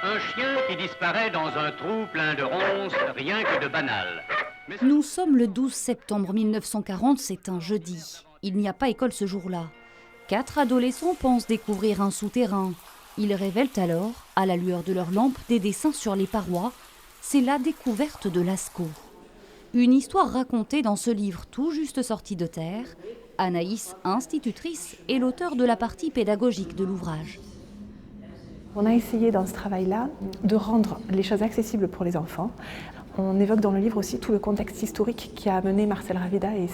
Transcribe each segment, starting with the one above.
Un chien qui disparaît dans un trou plein de ronces, rien que de banal. Nous sommes le 12 septembre 1940, c'est un jeudi. Il n'y a pas école ce jour-là. 4 adolescents pensent découvrir un souterrain. Ils révèlent alors, à la lueur de leurs lampes, des dessins sur les parois. C'est la découverte de Lascaux. Une histoire racontée dans ce livre tout juste sorti de terre. Anaïs, institutrice, est l'auteur de la partie pédagogique de l'ouvrage. On a essayé dans ce travail-là de rendre les choses accessibles pour les enfants. On évoque dans le livre aussi tout le contexte historique qui a amené Marcel Ravida et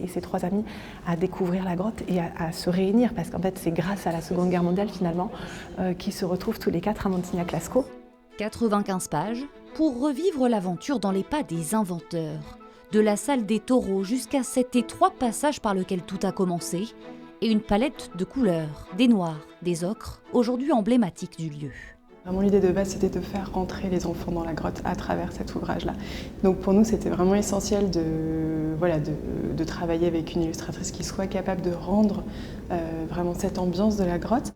ses 3 amis à découvrir la grotte et à se réunir, parce qu'en fait c'est grâce à la Seconde Guerre mondiale finalement qu'ils se retrouvent tous les 4 à Montignac-Lascaux. 95 pages pour revivre l'aventure dans les pas des inventeurs. De la salle des taureaux jusqu'à cet étroit passage par lequel tout a commencé, et une palette de couleurs, des noirs, des ocres, aujourd'hui emblématiques du lieu. Vraiment, l'idée de base, c'était de faire rentrer les enfants dans la grotte à travers cet ouvrage-là. Donc pour nous, c'était vraiment essentiel de travailler avec une illustratrice qui soit capable de rendre vraiment cette ambiance de la grotte.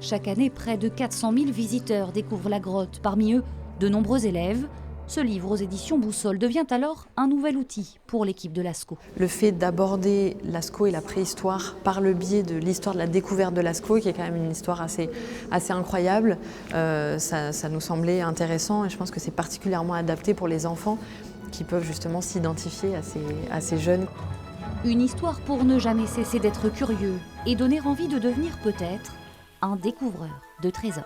Chaque année, près de 400 000 visiteurs découvrent la grotte, parmi eux de nombreux élèves. Ce livre aux éditions Boussole devient alors un nouvel outil pour l'équipe de Lascaux. Le fait d'aborder Lascaux et la préhistoire par le biais de l'histoire de la découverte de Lascaux, qui est quand même une histoire assez incroyable, ça nous semblait intéressant et je pense que c'est particulièrement adapté pour les enfants qui peuvent justement s'identifier à ces jeunes. Une histoire pour ne jamais cesser d'être curieux et donner envie de devenir peut-être un découvreur de trésors.